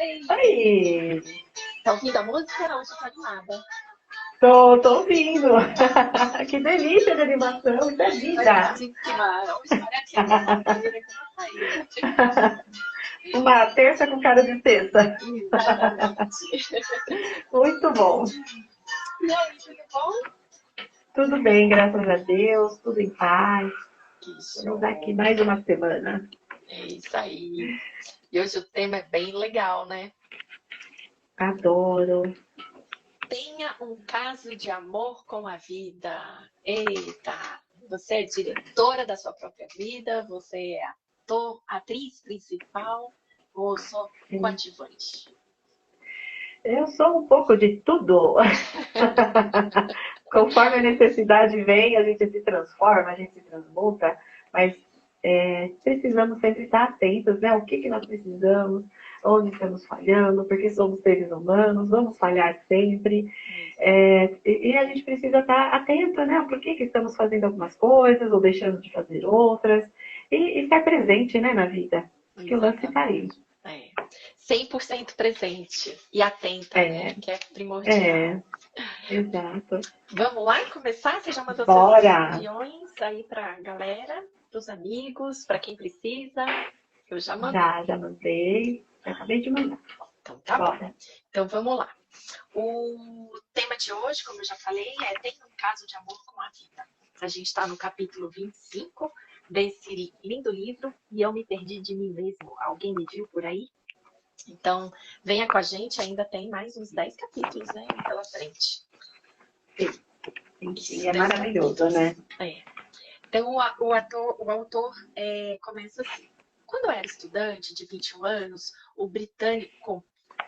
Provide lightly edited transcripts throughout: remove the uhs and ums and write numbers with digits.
Oi, Tá ouvindo a música? Não, você tá animada. tô ouvindo. Que delícia de animação, isso é vida. Animadíssima. Hoje parece terça-feira que não saía. Uma terça com cara de sexta. Exatamente. Muito bom. E aí, tudo bom? Tudo bem, graças a Deus, tudo em paz. Que Estamos aqui show. mais uma semana. É isso aí. E hoje o tema é bem legal, né? Adoro. Tenha um caso de amor com a vida. Eita! Você é diretora da sua própria vida? Você é ator, atriz principal ou só coadjuvante? Eu sou um pouco de tudo. Conforme a necessidade vem, a gente se transforma, a gente se transmuta, mas precisamos sempre estar atentos, né? O que nós precisamos, onde estamos falhando, porque somos seres humanos, vamos falhar sempre. E a gente precisa estar atento, né? Por que estamos fazendo algumas coisas ou deixando de fazer outras. E estar presente, né, na vida. Que o lance está aí. Exatamente. É. 100% presente e atenta, né? É, Que é primordial. é, exato. Vamos lá começar? Você já mandou seus Bora! guiões aí pra galera, pros amigos, pra quem precisa? Eu já mandei. Já mandei. Já acabei de mandar. Então tá bom. Bora. Então vamos lá. O tema de hoje, como eu já falei, é Tenha um caso de amor com a vida. A gente está no capítulo 25 desse lindo livro e eu me perdi de mim mesmo. Alguém me viu por aí? Então, venha com a gente, ainda tem mais uns 10 capítulos, né, pela frente. Sim, é maravilhoso, né? É. Então, o autor começa assim. Quando eu era estudante de 21 anos, o britânico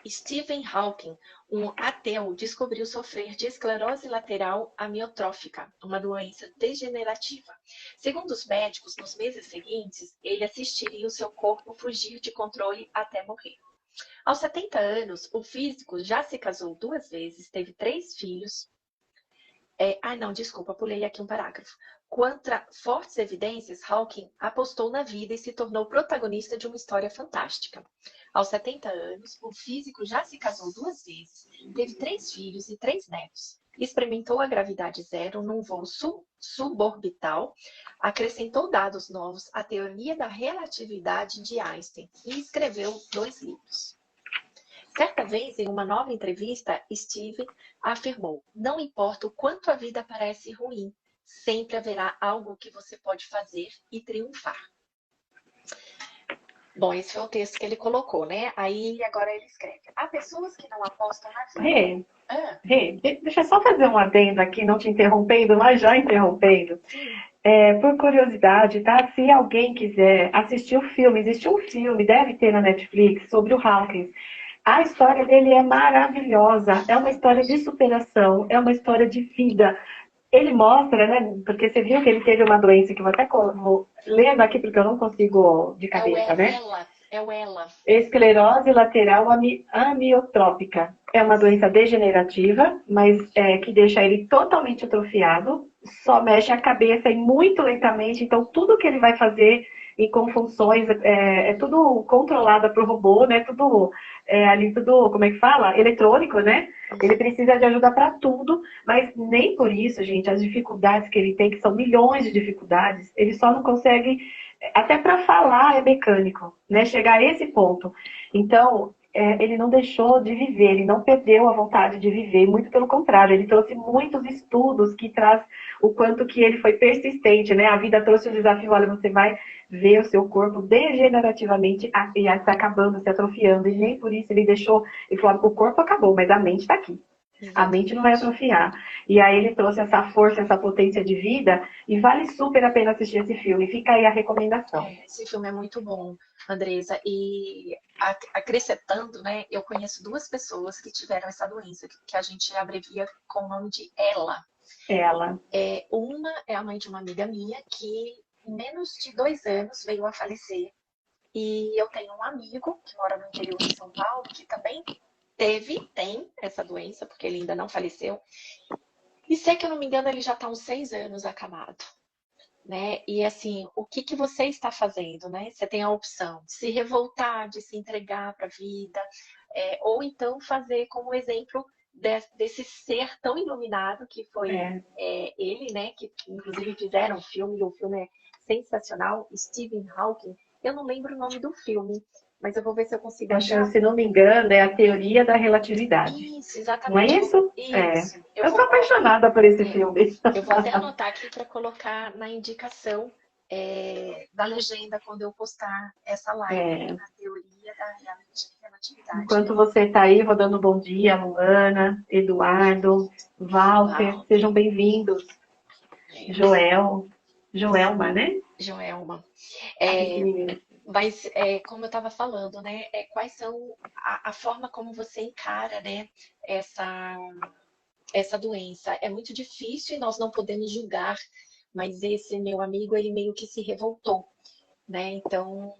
Stephen Hawking, um ateu, descobriu sofrer de esclerose lateral amiotrófica, uma doença degenerativa. Segundo os médicos, nos meses seguintes, ele assistiria o seu corpo fugir de controle até morrer. Aos 70 anos, o físico já se casou 2 vezes, teve 3 filhos. Não, desculpa, pulei aqui um parágrafo. Contra fortes evidências, Hawking apostou na vida e se tornou protagonista de uma história fantástica. Aos 70 anos, o físico já se casou 2 vezes, teve 3 filhos e 3 netos. Experimentou a gravidade zero num voo suborbital, acrescentou dados novos à teoria da relatividade de Einstein e escreveu 2 livros. Certa vez, em uma nova entrevista, Steve afirmou: não importa o quanto a vida parece ruim, sempre haverá algo que você pode fazer e triunfar. Bom, esse foi o texto que ele colocou, né? Aí agora ele escreve: há pessoas que não apostam na vida. Rê, Ah, deixa eu só fazer um adendo aqui, não te interrompendo, mas já interrompendo. sim. Por curiosidade, tá? Se alguém quiser assistir o filme, existe um filme, deve ter na Netflix, sobre o Hawkins. A história dele é maravilhosa, é uma história de superação, é uma história de vida. Ele mostra, né? Porque você viu que ele teve uma doença que vou lendo aqui porque eu não consigo de É o cabeça, né? ela. É o ela. Esclerose lateral amiotrópica. É uma doença degenerativa, mas que deixa ele totalmente atrofiado, só mexe a cabeça e muito lentamente, então tudo que ele vai fazer em confunções é tudo controlado por robô, né? Tudo ali, tudo, como é que fala? Eletrônico, né? Ele precisa de ajuda para tudo, mas nem por isso, gente, as dificuldades que ele tem, que são milhões de dificuldades, ele só não consegue até para falar é mecânico, né? Chegar a esse ponto. Então, ele não deixou de viver, ele não perdeu a vontade de viver, muito pelo contrário, ele trouxe muitos estudos que traz o quanto que ele foi persistente, né? A vida trouxe o desafio, olha, você vai ver o seu corpo degenerativamente se acabando, se atrofiando, e nem por isso ele deixou, ele falou, o corpo acabou, mas a mente está aqui. A mente não vai Exatamente. atrofiar. E aí ele trouxe essa força, essa potência de vida, e vale super a pena assistir esse filme. Fica aí a recomendação. Esse filme é muito bom, Andresa. E acrescentando, né, eu conheço 2 pessoas que tiveram essa doença, que a gente abrevia com o nome de ELA. Ela. Uma é a mãe de uma amiga minha que, em menos de 2 anos, veio a falecer. E eu tenho um amigo que mora no interior de São Paulo, que também tem essa doença, porque ele ainda não faleceu. E se é que eu não me engano, ele já está uns 6 anos acamado. Né? E assim, o que você está fazendo, né? Você tem a opção de se revoltar, de se entregar para a vida, ou então fazer como exemplo desse ser tão iluminado que foi ele, né? Que inclusive fizeram um filme, e o filme é sensacional, Stephen Hawking. Eu não lembro o nome do filme, mas eu vou ver se eu consigo Acho, achar. se não me engano, é a teoria da relatividade. Isso, Não é exatamente. isso? Isso. Eu sou apaixonada por esse filme. Eu vou até anotar aqui para colocar na indicação da legenda quando eu postar essa live, a teoria da relatividade. Enquanto você está aí, vou dando um bom dia, Luana, Eduardo, Walter, sejam bem-vindos. Joelma, né? Joelma. É, Mas, como eu estava falando, né? Quais são a forma como você encara, né? Essa doença. É muito difícil e nós não podemos julgar, mas esse meu amigo, ele meio que se revoltou, né? Então,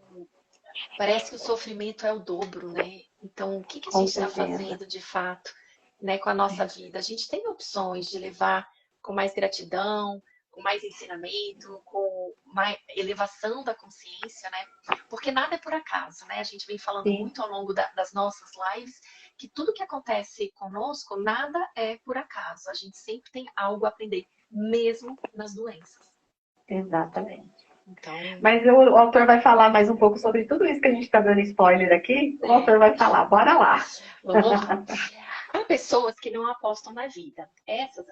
parece que o sofrimento é o dobro, né? Então, o que a gente está fazendo de fato, né, com a nossa vida? A gente tem opções de levar com mais gratidão, com mais ensinamento, com mais elevação da consciência, né? Porque nada é por acaso, né? A gente vem falando muito ao longo das nossas lives que tudo que acontece conosco, nada é por acaso. A gente sempre tem algo a aprender, mesmo nas doenças. Exatamente. Então... Mas o autor vai falar mais um pouco sobre tudo isso que a gente está dando spoiler aqui. O autor vai falar, bora lá. Vamos lá. Há pessoas que não apostam na vida. Essas,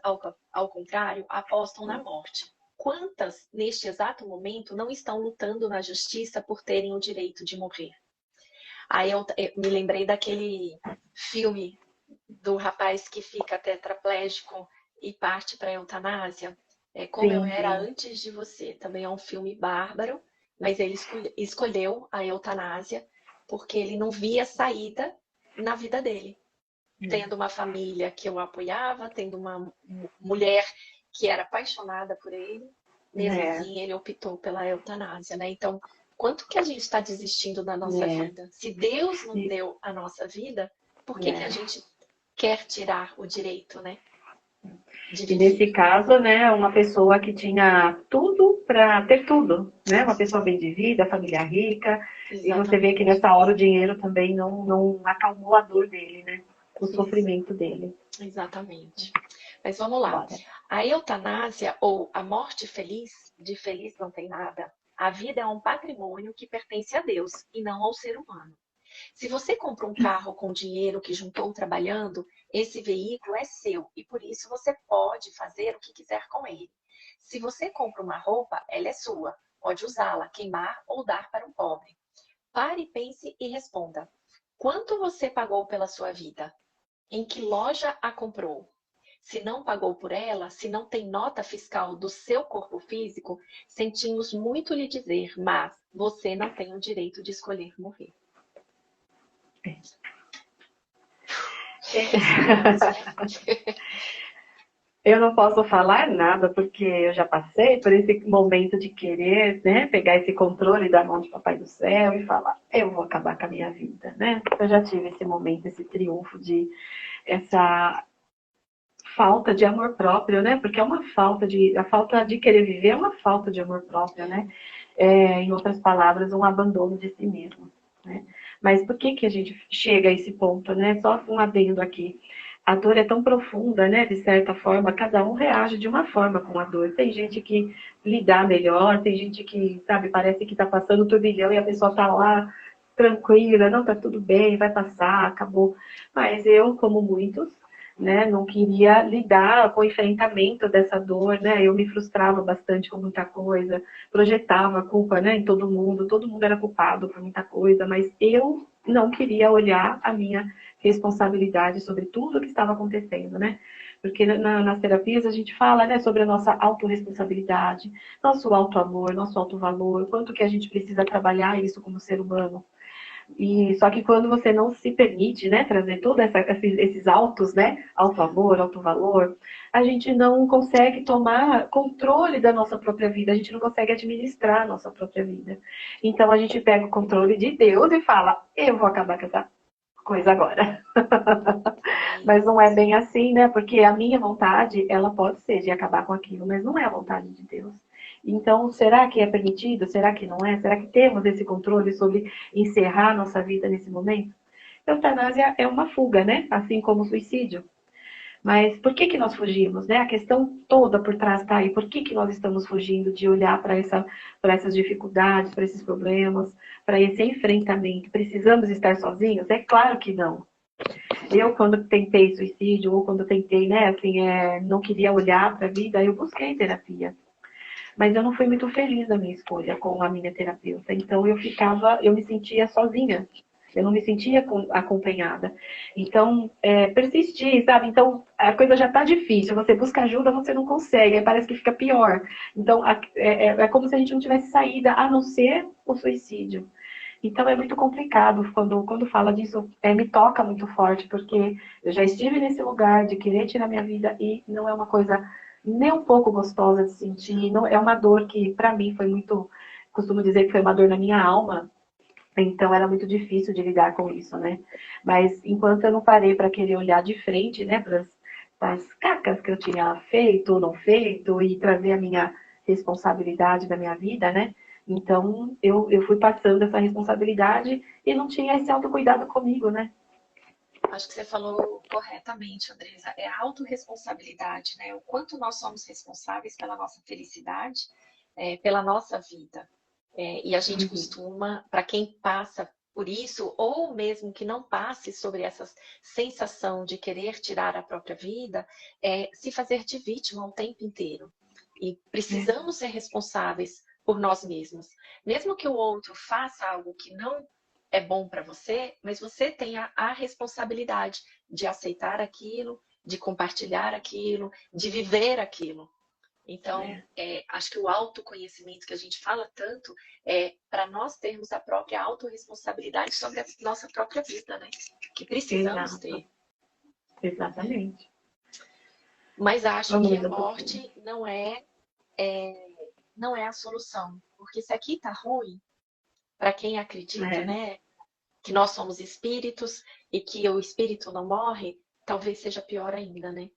ao contrário, apostam na morte. Quantas, neste exato momento, não estão lutando na justiça por terem o direito de morrer? Aí eu me lembrei daquele filme do rapaz que fica tetraplégico e parte para a eutanásia. Como eu era antes de você. Também é um filme bárbaro, mas ele escolheu a eutanásia porque ele não via saída na vida dele. Tendo uma família que o apoiava, tendo uma mulher que era apaixonada por ele, mesmo assim ele optou pela eutanásia, né? Então, quanto que a gente está desistindo da nossa vida? Se Deus não deu a nossa vida, por que a gente quer tirar o direito, né? E nesse caso, né, uma pessoa que tinha tudo para ter tudo, né? Uma pessoa bem de vida, família rica. Exatamente. E você vê que nessa hora o dinheiro também não acalmou a dor dele, né? O sofrimento dele. Exatamente. Mas vamos lá. Bora. A eutanásia ou a morte feliz, de feliz não tem nada. A vida é um patrimônio que pertence a Deus e não ao ser humano. Se você compra um carro com dinheiro que juntou trabalhando, esse veículo é seu e por isso você pode fazer o que quiser com ele. Se você compra uma roupa, ela é sua. Pode usá-la, queimar ou dar para um pobre. Pare, pense e responda. Quanto você pagou pela sua vida? Em que loja a comprou? Se não pagou por ela, se não tem nota fiscal do seu corpo físico, sentimos muito lhe dizer, mas você não tem o direito de escolher morrer. Eu não posso falar nada, porque eu já passei por esse momento de querer, né, pegar esse controle da mão de Papai do Céu e falar, eu vou acabar com a minha vida, né? Eu já tive esse momento, esse triunfo de essa falta de amor próprio, né? Porque é uma a falta de querer viver é uma falta de amor próprio, né? Em outras palavras, um abandono de si mesmo, né? Mas por que a gente chega a esse ponto, né? Só um adendo aqui. A dor é tão profunda, né? De certa forma, cada um reage de uma forma com a dor. Tem gente que lidar melhor, tem gente que, sabe, parece que tá passando o turbilhão e a pessoa tá lá tranquila, não, tá tudo bem, vai passar, acabou. Mas eu, como muitos, né, não queria lidar com o enfrentamento dessa dor, né? Eu me frustrava bastante com muita coisa, projetava a culpa, né, em todo mundo era culpado por muita coisa, mas eu não queria olhar a minha responsabilidade sobre tudo o que estava acontecendo, né? Porque nas terapias a gente fala, né, sobre a nossa autorresponsabilidade, nosso auto-amor, nosso auto-valor, quanto que a gente precisa trabalhar isso como ser humano. E só que quando você não se permite, né, trazer todos esses autos, né, auto-amor, auto-valor, a gente não consegue tomar controle da nossa própria vida, a gente não consegue administrar a nossa própria vida. Então a gente pega o controle de Deus e fala, eu vou acabar com essa coisa agora. Mas não é bem assim, né? Porque a minha vontade, ela pode ser de acabar com aquilo, mas não é a vontade de Deus. Então, será que é permitido? Será que não é? Será que temos esse controle sobre encerrar nossa vida nesse momento? Eutanásia é uma fuga, né? Assim como o suicídio. Mas por que que nós fugimos, né? A questão toda por trás está aí. Por que que nós estamos fugindo de olhar para essas dificuldades, para esses problemas, para esse enfrentamento? Precisamos estar sozinhos? É claro que não. Eu, quando tentei suicídio, ou quando tentei, né, assim, não queria olhar para a vida, eu busquei terapia. Mas eu não fui muito feliz na minha escolha com a minha terapeuta. Então eu me sentia sozinha. Eu não me sentia acompanhada. Então, persistir, sabe? Então, a coisa já está difícil. Você busca ajuda, você não consegue. Aí parece que fica pior. Então, é como se a gente não tivesse saída, a não ser o suicídio. Então, é muito complicado quando fala disso. Me toca muito forte, porque eu já estive nesse lugar de querer tirar minha vida e não é uma coisa nem um pouco gostosa de sentir. Não, é uma dor que, para mim, foi muito. Costumo dizer que foi uma dor na minha alma, então era muito difícil de lidar com isso, né? Mas enquanto eu não parei para querer olhar de frente, né, para as cacas que eu tinha feito ou não feito e trazer a minha responsabilidade da minha vida, né? Então eu fui passando essa responsabilidade e não tinha esse autocuidado comigo, né? Acho que você falou corretamente, Andresa. É a autorresponsabilidade, né? O quanto nós somos responsáveis pela nossa felicidade, pela nossa vida. E a gente Uhum. costuma, para quem passa por isso, ou mesmo que não passe sobre essa sensação de querer tirar a própria vida, se fazer de vítima o tempo inteiro. E É, precisamos ser responsáveis por nós mesmos. Mesmo que o outro faça algo que não é bom para você, mas você tem a responsabilidade de aceitar aquilo, de compartilhar aquilo, de viver aquilo. Então, é, acho que o autoconhecimento que a gente fala tanto é para nós termos a própria autorresponsabilidade sobre a nossa própria vida, né? Que precisamos exato, ter. Né? exatamente. Mas acho Vamos que ler a um pouquinho. morte não é a solução. Porque se aqui está ruim, para quem acredita, É, né? Que nós somos espíritos e que o espírito não morre, talvez seja pior ainda, né?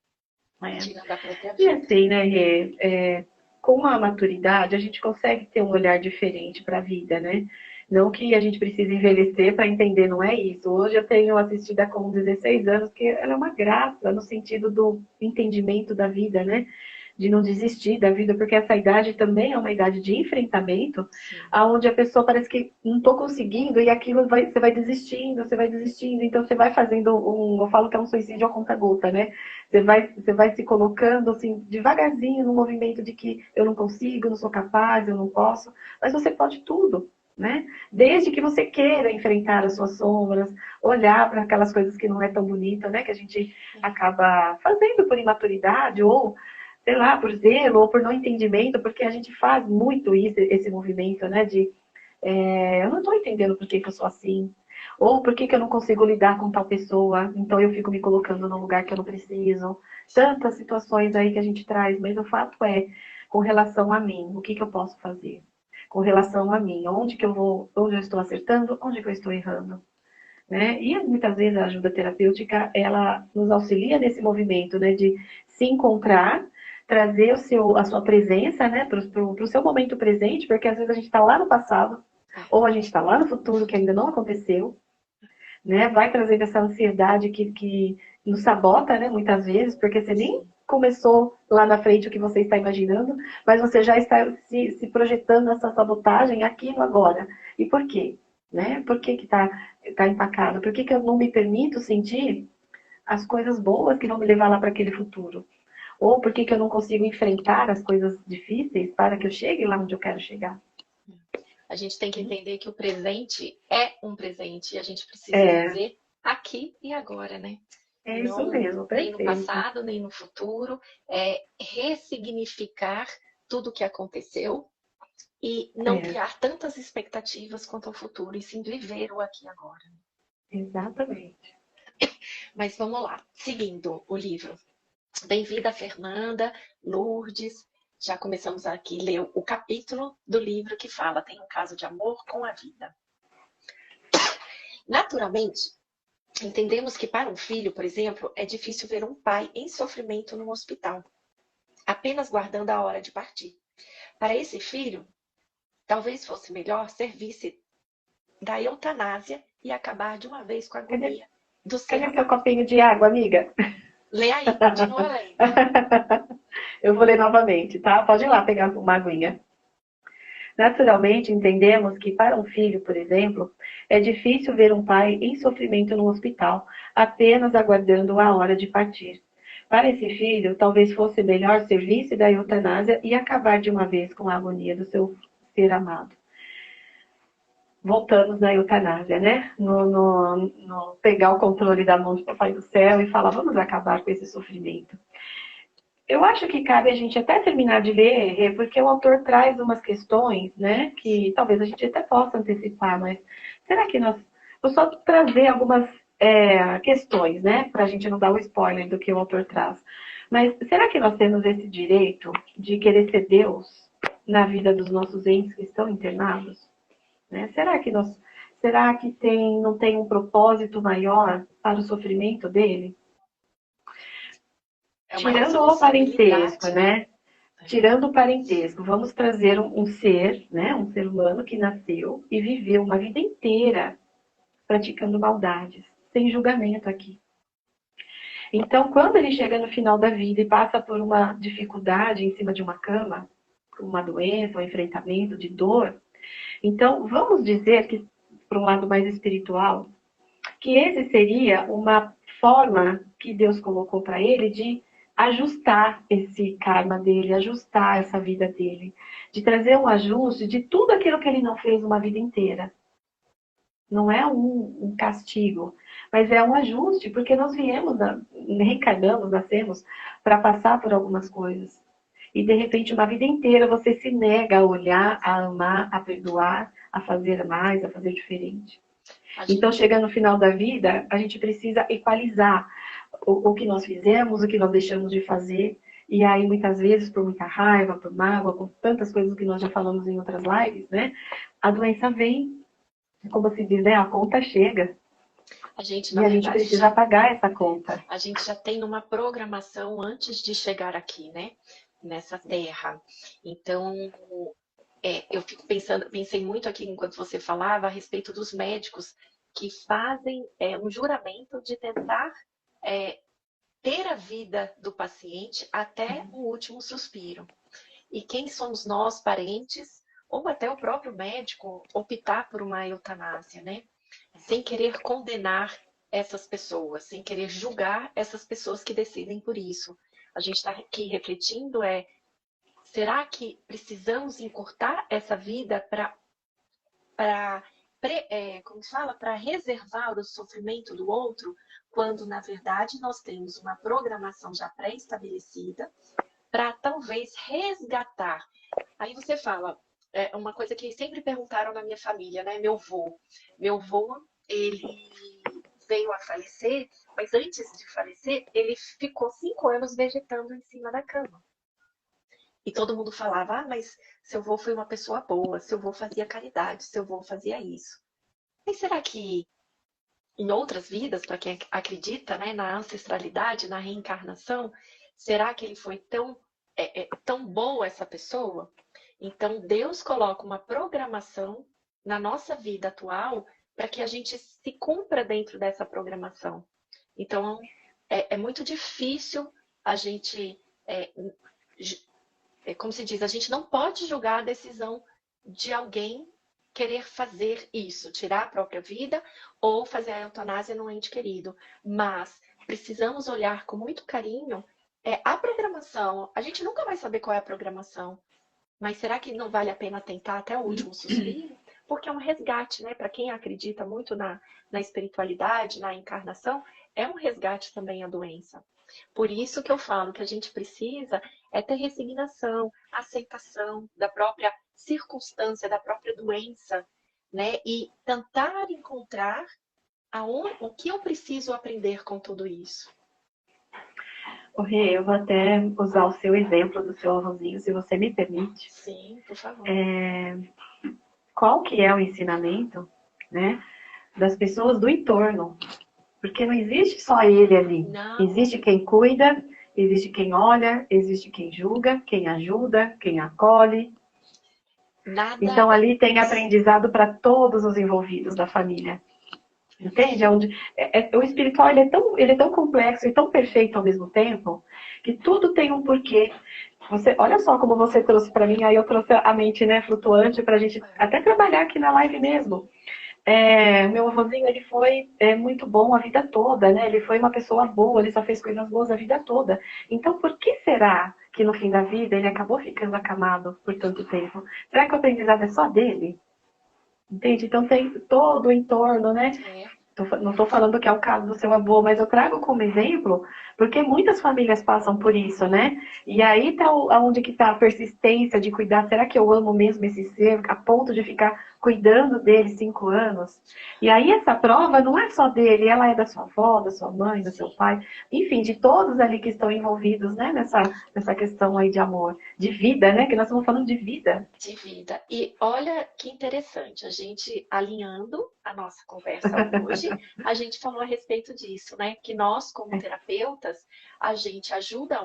é. Tirando a própria E vida. assim, né, Rê, com a maturidade, a gente consegue ter um olhar diferente para a vida, né? Não que a gente precise envelhecer para entender, não é isso. Hoje eu tenho assistida com 16 anos, que ela é uma graça no sentido do entendimento da vida, né? De não desistir da vida, porque essa idade também é uma idade de enfrentamento, Sim. aonde a pessoa parece que não estou conseguindo e aquilo você você vai desistindo, então você vai fazendo eu falo que é um suicídio a conta gota, né? Você vai se colocando assim, devagarzinho no movimento de que eu não consigo, eu não sou capaz, eu não posso, mas você pode tudo, né? Desde que você queira enfrentar as suas sombras, olhar para aquelas coisas que não é tão bonita, né? Que a gente acaba fazendo por imaturidade ou sei lá, por zelo ou por não entendimento, porque a gente faz muito isso, esse movimento, né? De eu não estou entendendo por que, que eu sou assim, ou por que, que eu não consigo lidar com tal pessoa, então eu fico me colocando no lugar que eu não preciso. Tantas situações aí que a gente traz, mas o fato é, com relação a mim, o que, que eu posso fazer? Com relação a mim, onde eu estou acertando, onde que eu estou errando? Né? E muitas vezes a ajuda terapêutica, ela nos auxilia nesse movimento, né, de se encontrar, trazer a sua presença, né, para o seu momento presente, porque às vezes a gente está lá no passado, É. ou a gente está lá no futuro, que ainda não aconteceu, né, vai trazendo essa ansiedade que nos sabota, né, muitas vezes, porque você nem Sim. começou lá na frente o que você está imaginando, mas você já está se projetando nessa sabotagem aqui no agora. E por quê? Né? Por que tá empacado? Por que, que eu não me permito sentir as coisas boas que vão me levar lá para aquele futuro? Ou por que, que eu não consigo enfrentar as coisas difíceis para que eu chegue lá onde eu quero chegar? A gente tem que entender que o presente é um presente e a gente precisa É, viver aqui e agora, né? é isso Não mesmo, nem no perfeito. passado, nem no futuro. É ressignificar tudo o que aconteceu e não É, criar tantas expectativas quanto ao futuro, e sim viver o aqui e agora. exatamente. Mas vamos lá, seguindo o livro. Bem-vinda, Fernanda, Lourdes. Já começamos aqui a ler o capítulo do livro que fala Tem um caso de amor com a vida. Naturalmente, entendemos que para um filho, por exemplo, é difícil ver um pai em sofrimento no hospital, apenas guardando a hora de partir. Para esse filho, talvez fosse melhor servir-se da eutanásia e acabar de uma vez com a agonia do ser Cadê seu amado. copinho de água, amiga? Lê aí, continua lendo. Eu vou ler novamente, tá? Pode ir lá pegar uma aguinha. Naturalmente, entendemos que para um filho, por exemplo, é difícil ver um pai em sofrimento no hospital, apenas aguardando a hora de partir. Para esse filho, talvez fosse melhor servir-se da eutanásia e acabar de uma vez com a agonia do seu ser amado. Voltamos na eutanásia, né? No pegar o controle da mão do Papai do Céu e falar, vamos acabar com esse sofrimento. Eu acho que cabe a gente até terminar de ler, porque o autor traz umas questões, né, que talvez a gente até possa antecipar, mas será que nós... Vou só trazer algumas questões, né, para a gente não dar o spoiler do que o autor traz. Mas será que nós temos esse direito de querer ser Deus na vida dos nossos entes que estão internados? Né? Será que não tem um propósito maior para o sofrimento dele? É uma Tirando o parentesco, responsabilidade, né? Tirando o parentesco, vamos trazer um ser, né? Um ser humano que nasceu e viveu uma vida inteira praticando maldades, sem julgamento aqui. Então, quando ele chega no final da vida e passa por uma dificuldade em cima de uma cama, uma doença, um enfrentamento de dor, então vamos dizer que, por um lado mais espiritual, que esse seria uma forma que Deus colocou para ele de ajustar esse karma dele, ajustar essa vida dele, de trazer um ajuste de tudo aquilo que ele não fez uma vida inteira. Não é um castigo, mas é um ajuste, porque nós viemos, reencarnamos, nascemos para passar por algumas coisas. E de repente, uma vida inteira, você se nega a olhar, a amar, a perdoar, a fazer mais, a fazer diferente. Então, chegando no final da vida, a gente precisa equalizar o que nós fizemos, o que nós deixamos de fazer. E aí, muitas vezes, por muita raiva, por mágoa, por tantas coisas que nós já falamos em outras lives, né? A doença vem, como se diz, né? A conta chega. A gente, e a gente precisa pagar essa conta. A gente já tem uma programação antes de chegar aqui, né? Nessa terra. Então, eu pensei muito aqui enquanto você falava a respeito dos médicos que fazem um juramento de tentar ter a vida do paciente até o último suspiro. E quem somos nós, parentes, ou até o próprio médico, optar por uma eutanásia, né? Sem querer condenar essas pessoas, sem querer julgar essas pessoas que decidem por isso. A gente está aqui refletindo será que precisamos encurtar essa vida como se fala, para reservar o sofrimento do outro, quando na verdade nós temos uma programação já pré-estabelecida para talvez resgatar. Aí você fala, uma coisa que sempre perguntaram na minha família, né? Meu avô, ele veio a falecer, mas antes de falecer, ele ficou 5 anos vegetando em cima da cama. E todo mundo falava, mas seu avô foi uma pessoa boa, seu avô fazia caridade, seu avô fazia isso. Mas será que em outras vidas, para quem acredita, né, na ancestralidade, na reencarnação, será que ele foi tão boa essa pessoa? Então Deus coloca uma programação na nossa vida atual para que a gente se cumpra dentro dessa programação. Então é muito difícil a gente como se diz, a gente não pode julgar a decisão de alguém querer fazer isso, tirar a própria vida ou fazer a eutanásia num ente querido. Mas precisamos olhar com muito carinho a programação. A gente nunca vai saber qual é a programação. Mas será que não vale a pena tentar até o último suspiro? Porque é um resgate, né? Para quem acredita muito na espiritualidade, na encarnação, é um resgate também a doença. Por isso que eu falo que a gente precisa ter resignação, aceitação da própria circunstância, da própria doença, né? E tentar encontrar o que eu preciso aprender com tudo isso. Rê, eu vou até usar o seu exemplo do seu avôzinho, se você me permite. Sim, por favor. Qual que é o ensinamento, né, das pessoas do entorno? Porque não existe só ele ali. Não. Existe quem cuida, existe quem olha, existe quem julga, quem ajuda, quem acolhe. Nada Então é ali tem menos. aprendizado para todos os envolvidos da família. Entende? O espiritual ele é tão complexo e tão perfeito ao mesmo tempo que tudo tem um porquê. Você, olha só como você trouxe para mim, aí eu trouxe a mente, né, flutuante para a gente até trabalhar aqui na live mesmo. Meu avôzinho, ele foi muito bom a vida toda, né? Ele foi uma pessoa boa, ele só fez coisas boas a vida toda. Então, por que será que no fim da vida ele acabou ficando acamado por tanto tempo? Será que o aprendizado é só dele? Entende? Então tem todo o entorno, né? É. Não estou falando que é o caso do seu avô, mas eu trago como exemplo, porque muitas famílias passam por isso, né? E aí tá onde que está a persistência de cuidar. Será que eu amo mesmo esse ser a ponto de ficar cuidando dele 5 anos? E aí essa prova não é só dele, ela é da sua avó, da sua mãe, do seu Sim. pai, enfim, de todos ali que estão envolvidos, né? Nessa questão aí de amor, de vida, né? Que nós estamos falando de vida. De vida. E olha que interessante, a gente alinhando a nossa conversa hoje, a gente falou a respeito disso, né? Que nós, como terapeutas, a gente ajuda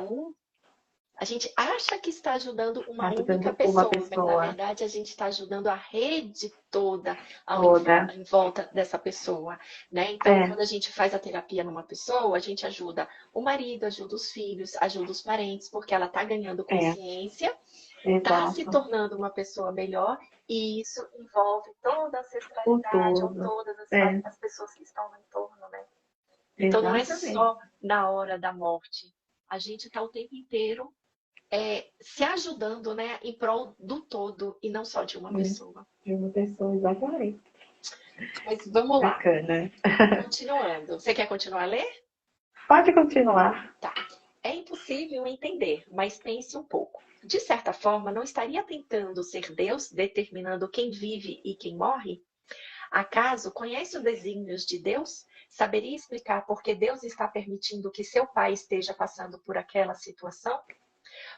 a gente acha que está ajudando uma única Ajudando uma pessoa, mas na pessoa verdade a gente está ajudando a rede toda toda. em volta dessa pessoa, né? Então, É, quando a gente faz a terapia numa pessoa, a gente ajuda o marido, ajuda os filhos, ajuda os parentes, porque ela está ganhando é, consciência, está se exato. tornando uma pessoa melhor, e isso envolve toda a O ancestralidade ou todo. todas É, as pessoas que estão no entorno, né? Então não é exatamente. só na hora da morte. A gente está o tempo inteiro se ajudando, né, em prol do todo e não só de uma É, pessoa. de uma pessoa, exatamente. Mas vamos lá, Bacana. continuando. Você quer continuar a ler? Pode continuar. Tá. É impossível entender, mas pense um pouco. De certa forma, não estaria tentando ser Deus determinando quem vive e quem morre? Acaso conhece os desígnios de Deus? Saberia explicar por que Deus está permitindo que seu pai esteja passando por aquela situação?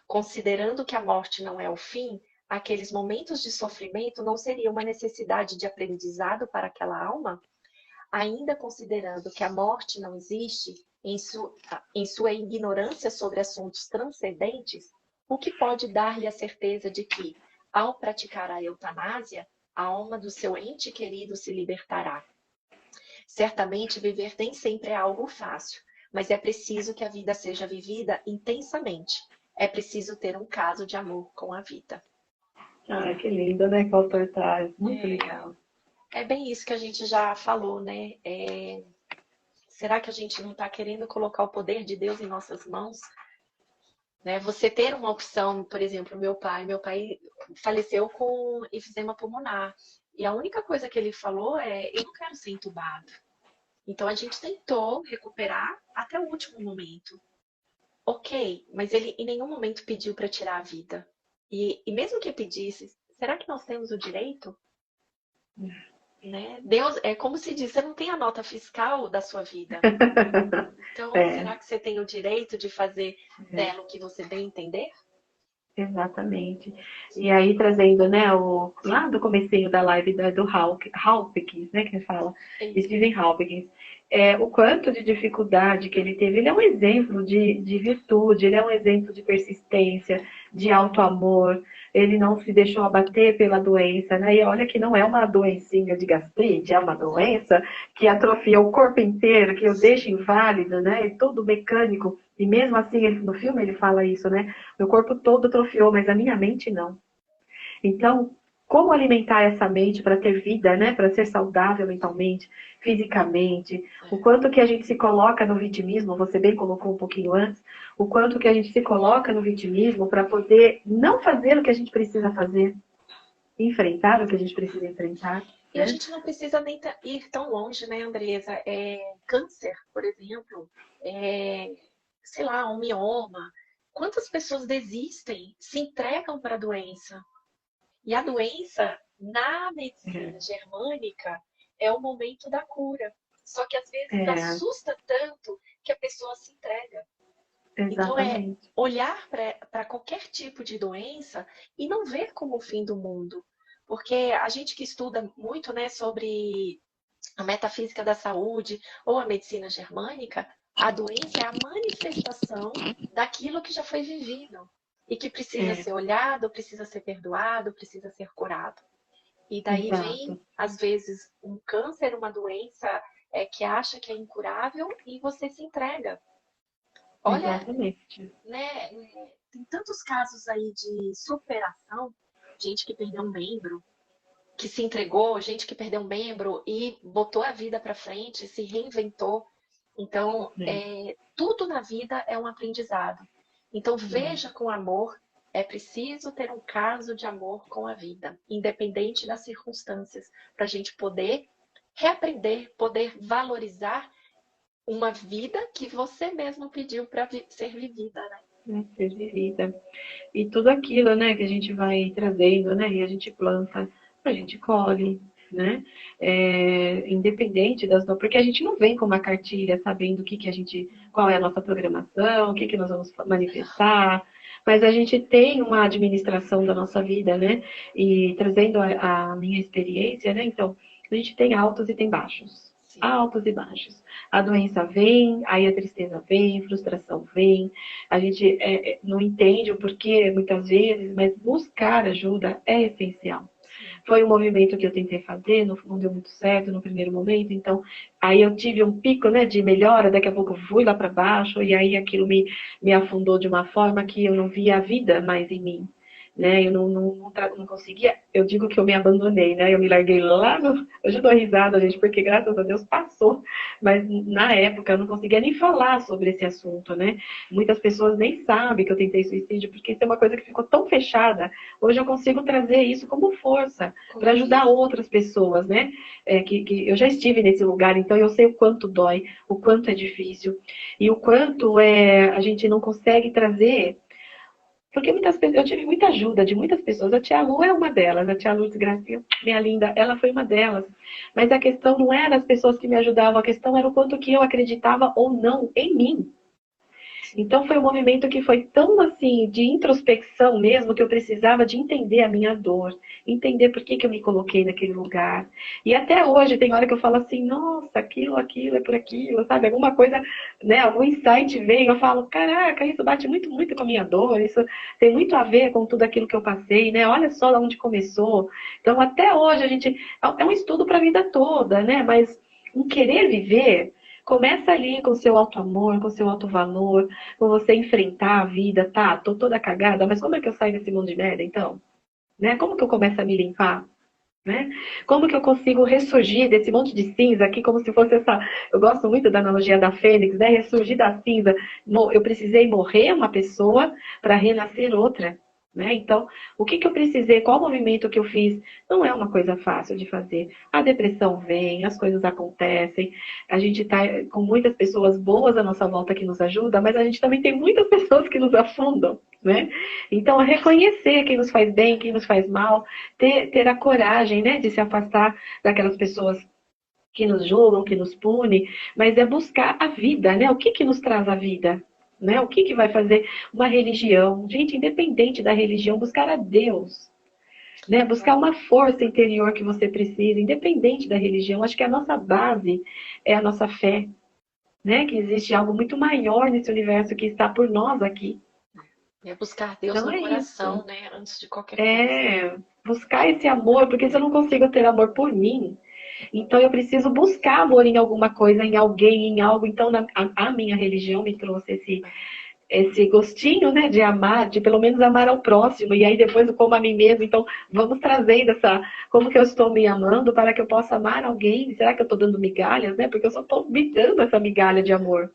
Considerando que a morte não é o fim, aqueles momentos de sofrimento não seriam uma necessidade de aprendizado para aquela alma? Ainda considerando que a morte não existe, em sua ignorância sobre assuntos transcendentes, o que pode dar-lhe a certeza de que, ao praticar a eutanásia, a alma do seu ente querido se libertará? Certamente viver nem sempre é algo fácil, mas é preciso que a vida seja vivida intensamente. É preciso ter um caso de amor com a vida. Ah, que lindo, né? Que o autor traz. Muito É, legal. é bem isso que a gente já falou, né? Será que a gente não está querendo colocar o poder de Deus em nossas mãos? Né? Você ter uma opção, por exemplo, meu pai faleceu com enfisema pulmonar. E a única coisa que ele falou é: eu não quero ser entubado. Então a gente tentou recuperar até o último momento. Ok, mas ele em nenhum momento pediu para tirar a vida. E mesmo que pedisse, será que nós temos o direito? Né? Deus, é como se diz, você não tem a nota fiscal da sua vida. Então, É, será que você tem o direito de fazer dela o que você bem entender? exatamente. E aí, trazendo, né, lá do comecinho da live do Hawkins, né, que fala, É isso. Stephen Hawkins, o quanto de dificuldade que ele teve. Ele é um exemplo de virtude, ele é um exemplo de persistência, de alto amor. Ele não se deixou abater pela doença, né? E olha que não é uma doencinha de gastrite, é uma Não. doença que atrofia o corpo inteiro, que o deixa Sim. inválido, né? E tudo mecânico. E mesmo assim, no filme ele fala isso, né? Meu corpo todo atrofiou, mas a minha mente não. Então, como alimentar essa mente para ter vida, né? Para ser saudável mentalmente, fisicamente, o É. quanto que a gente se coloca no vitimismo, você bem colocou um pouquinho antes, o quanto que a gente se coloca no vitimismo para poder não fazer o que a gente precisa fazer, enfrentar o que a gente precisa enfrentar, E a né? gente não precisa nem ir tão longe, né, Andresa? Câncer, por exemplo, é, sei lá, um mioma. Quantas pessoas desistem, se entregam para a doença? E a doença, na medicina germânica, é o momento da cura. Só que às vezes É, assusta tanto que a pessoa se entrega. Então é exatamente. olhar para qualquer tipo de doença e não ver como o fim do mundo. Porque a gente que estuda muito, né, sobre a metafísica da saúde ou a medicina germânica, a doença é a manifestação daquilo que já foi vivido. e que precisa É, ser olhado, precisa ser perdoado, precisa ser curado. E daí vem, exato. às vezes, um câncer, uma doença que acha que é incurável e você se entrega. Olha, Exatamente. né, tem tantos casos aí de superação, gente que perdeu um membro, que se entregou, gente que perdeu um membro e botou a vida para frente, se reinventou. Então, É, tudo na vida é um aprendizado. Então, é. veja com amor, é preciso ter um caso de amor com a vida, independente das circunstâncias, para a gente poder reaprender, poder valorizar uma vida que você mesmo pediu para ser vivida, né? Ser vivida. E tudo aquilo, né, que a gente vai trazendo, né, e a gente planta, a gente colhe, né, independente das, porque a gente não vem com uma cartilha sabendo o que que a gente, qual é a nossa programação, o que que nós vamos manifestar, mas a gente tem uma administração da nossa vida, né, e trazendo a minha experiência, né, então, a gente tem altos e tem baixos. Sim. Altos e baixos. A doença vem, aí a tristeza vem, frustração vem, a gente não entende o porquê muitas vezes, mas buscar ajuda é essencial. Sim. Foi um movimento que eu tentei fazer, não deu muito certo no primeiro momento, então aí eu tive um pico, né, de melhora, daqui a pouco eu fui lá para baixo, e aí aquilo me afundou de uma forma que eu não via a vida mais em mim. Né, eu não conseguia, eu digo que eu me abandonei, né? Eu me larguei lá no. Hoje eu dou risada, gente, porque graças a Deus passou. Mas na época eu não conseguia nem falar sobre esse assunto, né? Muitas pessoas nem sabem que eu tentei suicídio, porque isso é uma coisa que ficou tão fechada. Hoje eu consigo trazer isso como força Como para ajudar alívio. outras pessoas, né? Que eu já estive nesse lugar, então eu sei o quanto dói, o quanto é difícil e o quanto a gente não consegue trazer. Porque muitas pessoas, eu tive muita ajuda de muitas pessoas. A tia Lu é uma delas, a tia Lourdes Gracinha, minha linda, ela foi uma delas. Mas a questão não era as pessoas que me ajudavam, a questão era o quanto que eu acreditava ou não em mim. Sim. Então foi um movimento que foi tão assim de introspecção mesmo que eu precisava de entender a minha dor, entender por que eu me coloquei naquele lugar. E até hoje tem hora que eu falo assim, nossa, aquilo é por aquilo, sabe? Alguma coisa, né? Algum insight vem, eu falo, caraca, isso bate muito, muito com a minha dor, isso tem muito a ver com tudo aquilo que eu passei, né? Olha só de onde começou. Então até hoje a gente é um estudo para a vida toda, né? Mas um querer viver começa ali com o seu auto-amor, com o seu auto-valor, com você enfrentar a vida, tá? Tô toda cagada, mas como é que eu saio desse mundo de merda, então? Né? Como que eu começo a me limpar? Né? Como que eu consigo ressurgir desse monte de cinza aqui, como se fosse essa. Eu gosto muito da analogia da Fênix, né? Ressurgir da cinza. Eu precisei morrer uma pessoa para renascer outra. Né? Então, o que eu precisei, qual movimento que eu fiz, não é uma coisa fácil de fazer. A depressão vem, as coisas acontecem, a gente está com muitas pessoas boas à nossa volta que nos ajudam, mas a gente também tem muitas pessoas que nos afundam. Né? Então, reconhecer quem nos faz bem, quem nos faz mal, ter a coragem, né, de se afastar daquelas pessoas que nos julgam, que nos punem, mas é buscar a vida, né? O que nos traz a vida? Né? O que vai fazer uma religião? Gente, independente da religião, buscar a Deus. Né? Buscar uma força interior que você precisa, independente da religião. Acho que a nossa base é a nossa fé. Né? Que existe algo muito maior nesse universo que está por nós aqui. É buscar Deus Então no é coração, isso. né? Antes de qualquer coisa. É buscar esse amor, porque se eu não consigo ter amor por mim, então eu preciso buscar amor em alguma coisa, em alguém, em algo. Então a minha religião me trouxe esse gostinho, né, de amar, de pelo menos amar ao próximo, e aí depois eu como a mim mesmo. Então vamos trazendo como que eu estou me amando para que eu possa amar alguém. Será que eu estou dando migalhas, né? Porque eu só estou me dando essa migalha de amor.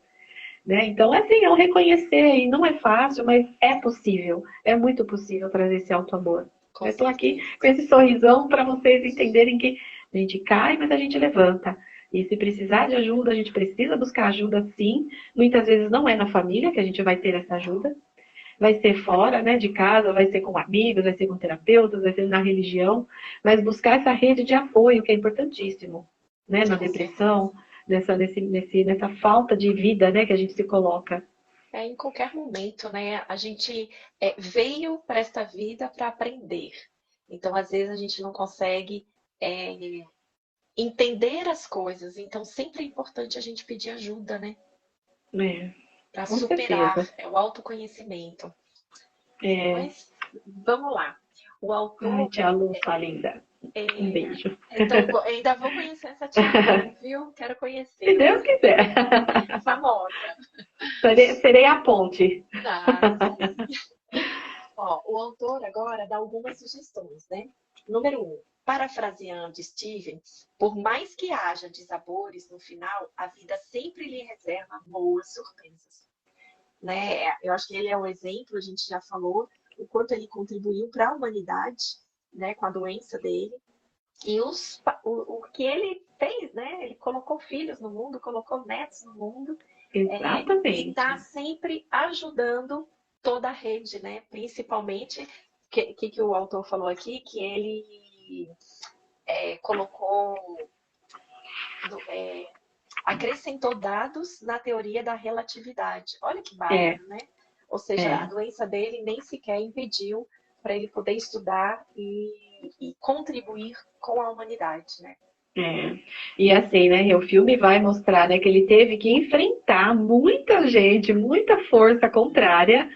Né? Então, assim, é um reconhecer, e não é fácil, mas é possível, é muito possível trazer esse auto-amor. Com Eu estou aqui certeza. com esse sorrisão para vocês entenderem que a gente cai, mas a gente levanta. E se precisar de ajuda, a gente precisa buscar ajuda sim. Muitas vezes não é na família que a gente vai ter essa ajuda, vai ser fora, né, de casa, vai ser com amigos, vai ser com terapeutas, vai ser na religião, mas buscar essa rede de apoio que é importantíssimo, né, na Com certeza. depressão, nessa falta de vida, né, que a gente se coloca. Em qualquer momento, né? A gente veio para esta vida para aprender. Então, às vezes, a gente não consegue é, entender as coisas. Então, sempre é importante a gente pedir ajuda, né? É, Para com superar. certeza. É o autoconhecimento. É. Mas vamos lá. O Ai, autor. tia Lu, sua linda. É, Um beijo. então, ainda vou conhecer essa tia Lu, viu? Quero Se conhecer. Deus quiser. Famosa. Serei a ponte. Ah, sim. Ó, o autor agora dá algumas sugestões, né? Número um, parafraseando Steven, por mais que haja desabores no final, a vida sempre lhe reserva boas surpresas. Né? Eu acho que ele é um exemplo, a gente já falou, o quanto ele contribuiu para a humanidade, né, com a doença dele, e o que ele fez, né? Ele colocou filhos no mundo, colocou netos no mundo, e está Exatamente. sempre ajudando toda a rede, né? Principalmente, que o autor falou aqui, que ele colocou, é, acrescentou dados na teoria da relatividade. Olha que É, bárbaro, né? Ou seja, a é. doença dele nem sequer impediu para ele poder estudar e contribuir com a humanidade, né? É. E assim, né, o filme vai mostrar, né, que ele teve que enfrentar muita gente, muita força contrária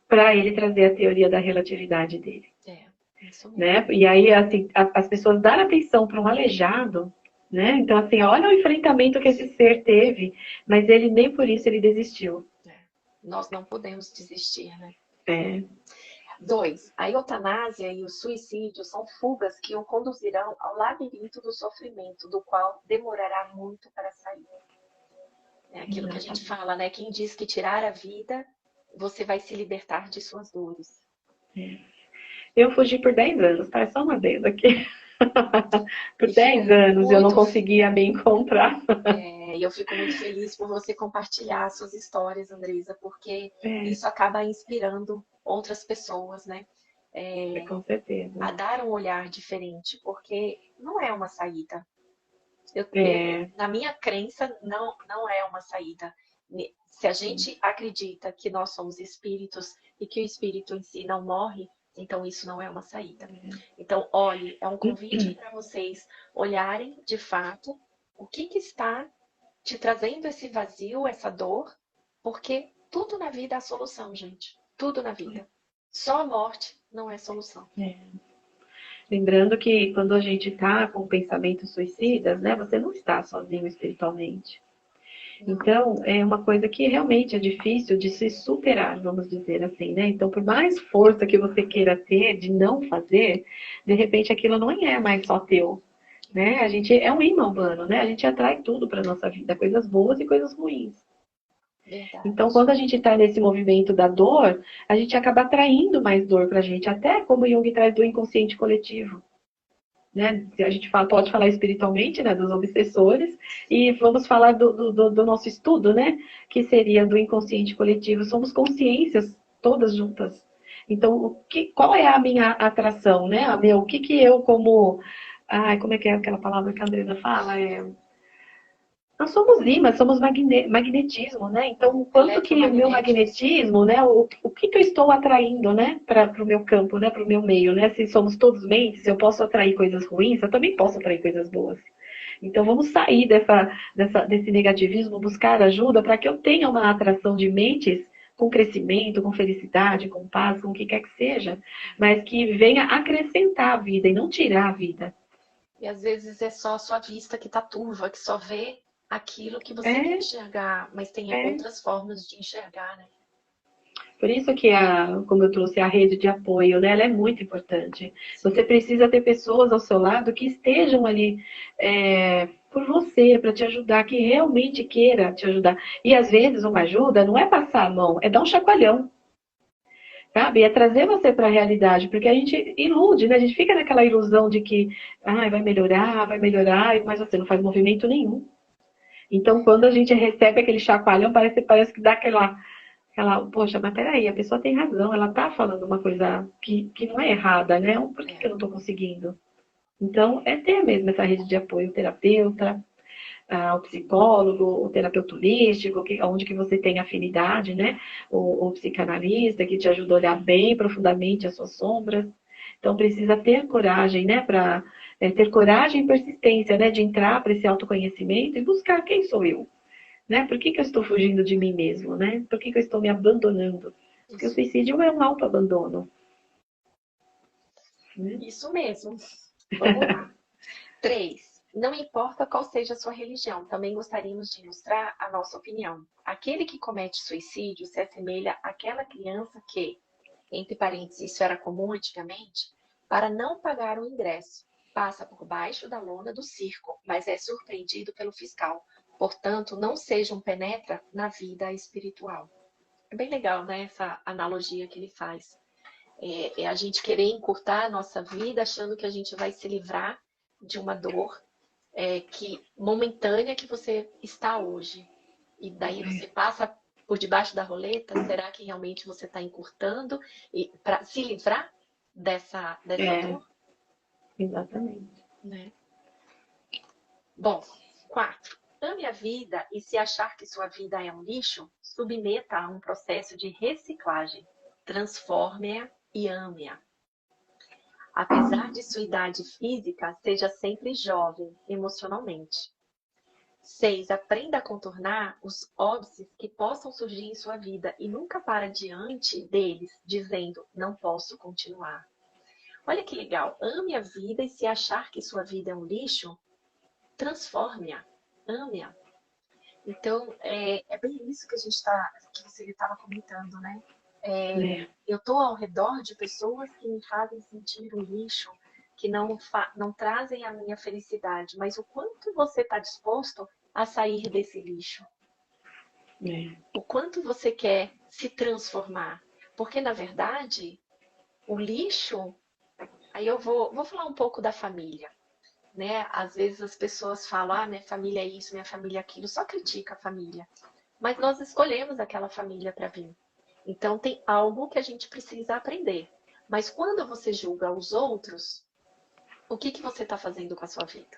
para ele trazer a teoria da relatividade dele, É, isso mesmo. né? E aí, assim, as pessoas dar atenção para um aleijado, né? Então, assim, olha o enfrentamento que esse ser teve, mas ele nem por isso ele desistiu. É. Nós não podemos desistir, né? É, 2. A eutanásia e o suicídio são fugas que o conduzirão ao labirinto do sofrimento, do qual demorará muito para sair. É aquilo que a gente exatamente. fala, né? Quem diz que tirar a vida, você vai se libertar de suas dores. Eu fugi por 10 anos, tá? É só uma vez aqui. Por E fico 10 anos eu não muito, conseguia me encontrar. eu fico muito feliz por você compartilhar suas histórias, Andresa, porque É, isso acaba inspirando outras pessoas, né? com certeza. A dar um olhar diferente, porque não é uma saída. É, Na minha crença, não é uma saída. Se a gente acredita que nós somos espíritos e que o espírito em si não morre, então isso não é uma saída. Então, olhe, é um convite para vocês olharem de fato o que está te trazendo esse vazio, essa dor, porque tudo na vida é a solução, gente. Tudo na vida. Só a morte não é solução. é. Lembrando que quando a gente está com pensamentos suicidas, né, você não está sozinho espiritualmente. Não. Então, é uma coisa que realmente é difícil de se superar, vamos dizer assim, né? Então, por mais força que você queira ter de não fazer, de repente aquilo não é mais só teu, né? A gente é um imã humano, né? A gente atrai tudo para nossa vida, coisas boas e coisas ruins. Então, Verdade. quando a gente está nesse movimento da dor, a gente acaba atraindo mais dor para a gente, até como Jung traz do inconsciente coletivo. Né? A gente fala, pode falar espiritualmente, né, dos obsessores, e vamos falar do nosso estudo, né, que seria do inconsciente coletivo. Somos consciências todas juntas. Então, qual é a minha atração, né? O que eu como... Ai, como é que é aquela palavra que a Andresa fala? Nós somos ímãs, somos magnetismo, né? Então, o quanto que o meu Eletromagnéticos. magnetismo, né? O que eu estou atraindo, né? Para o meu campo, né? Para o meu meio, né? Se somos todos mentes, eu posso atrair coisas ruins, eu também posso atrair coisas boas. Então, vamos sair desse negativismo, buscar ajuda para que eu tenha uma atração de mentes com crescimento, com felicidade, com paz, com o que quer que seja, mas que venha acrescentar a vida e não tirar a vida. E às vezes é só a sua vista que está turva, que só vê aquilo que você quer É, enxergar, mas tem é. outras formas de enxergar, né? Por isso que, como eu trouxe, a rede de apoio, né, ela é muito importante. Você Sim, precisa ter pessoas ao seu lado que estejam ali por você, para te ajudar, que realmente queira te ajudar. E às vezes uma ajuda não é passar a mão, é dar um chacoalhão, sabe? É trazer você para a realidade, porque a gente ilude, né? A gente fica naquela ilusão de que vai melhorar, mas você não faz movimento nenhum. Então, quando a gente recebe aquele chacoalhão, parece que dá poxa, mas peraí, a pessoa tem razão, ela tá falando uma coisa que não é errada, né? Por que eu é. não tô conseguindo? Então, é ter mesmo essa rede de apoio, o terapeuta, o psicólogo, o terapeuta holístico, onde que você tem afinidade, né? O psicanalista, que te ajuda a olhar bem profundamente as suas sombras. Então, precisa ter coragem, né? Ter coragem e persistência, né? De entrar para esse autoconhecimento e buscar quem sou eu, né? Por que eu estou fugindo de mim mesmo, né? Por que eu estou me abandonando? Porque o Isso, suicídio é um autoabandono, né? isso mesmo. Vamos lá. 3. Não importa qual seja a sua religião, também gostaríamos de ilustrar a nossa opinião. Aquele que comete suicídio se assemelha àquela criança que, entre parênteses, isso era comum antigamente, para não pagar o ingresso, passa por baixo da lona do circo, mas é surpreendido pelo fiscal. Portanto, não seja um penetra na vida espiritual. É bem legal, né, essa analogia que ele faz. É a gente querer encurtar a nossa vida achando que a gente vai se livrar de uma dor que momentânea que você está hoje. E daí você passa por debaixo da roleta, será que realmente você está encurtando e para se livrar dessa É, dor? exatamente. Né? Bom, 4. Ame a vida e se achar que sua vida é um lixo, submeta a um processo de reciclagem. Transforme-a e ame-a. Apesar de sua idade física, seja sempre jovem emocionalmente. 6. Aprenda a contornar os óbices que possam surgir em sua vida e nunca para diante deles, dizendo, não posso continuar. Olha que legal. Ame a vida e se achar que sua vida é um lixo, transforme-a. Ame-a. Então, é bem isso que que você estava comentando, né? É, Eu estou ao redor de pessoas que me fazem sentir um lixo, que não trazem a minha felicidade, mas o quanto você está disposto a sair desse lixo? é, O quanto você quer se transformar? Porque, na verdade, o lixo. Aí eu vou falar um pouco da família. Né? Às vezes as pessoas falam, minha família é isso, minha família é aquilo, só critica a família. Mas nós escolhemos aquela família para vir. Então tem algo que a gente precisa aprender. Mas quando você julga os outros, o que você está fazendo com a sua vida?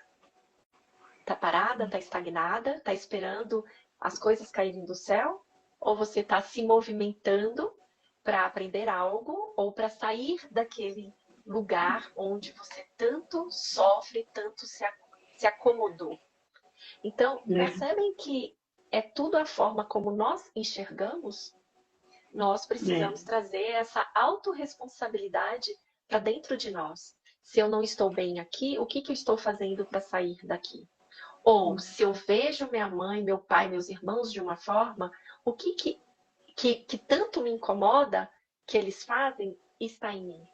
Está parada, está estagnada, está esperando as coisas caírem do céu? Ou você está se movimentando para aprender algo ou para sair daquele lugar onde você tanto sofre, tanto se acomodou? Então, é, percebem que é tudo a forma como nós enxergamos? Nós é, precisamos trazer essa autorresponsabilidade para dentro de nós. Se eu não estou bem aqui, o que eu estou fazendo para sair daqui? Ou se eu vejo minha mãe, meu pai, meus irmãos de uma forma, o que tanto me incomoda que eles fazem está em mim.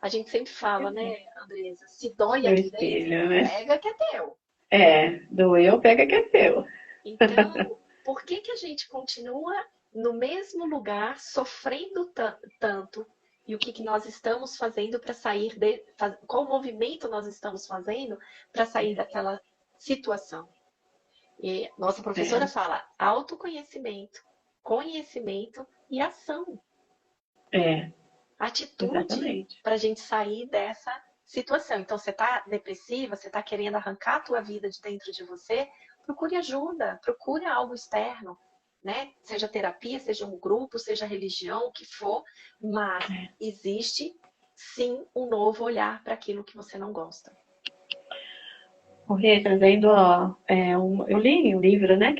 A gente sempre fala, né, Andresa, se dói no aqui dentro, espelho, né? pega que é teu. É, doeu, pega que é seu. Então, por que a gente continua no mesmo lugar, sofrendo tanto? E o que nós estamos fazendo para sair qual movimento nós estamos fazendo para sair daquela situação? E nossa professora É, fala autoconhecimento, conhecimento e ação, é, atitude exatamente. para a gente sair dessa situação. Então, você está depressiva, você está querendo arrancar a tua vida de dentro de você, procure ajuda, procure algo externo, né? Seja terapia, seja um grupo, seja religião, o que for, mas existe sim um novo olhar para aquilo que você não gosta. Rê, trazendo, ó, eu li um livro, né,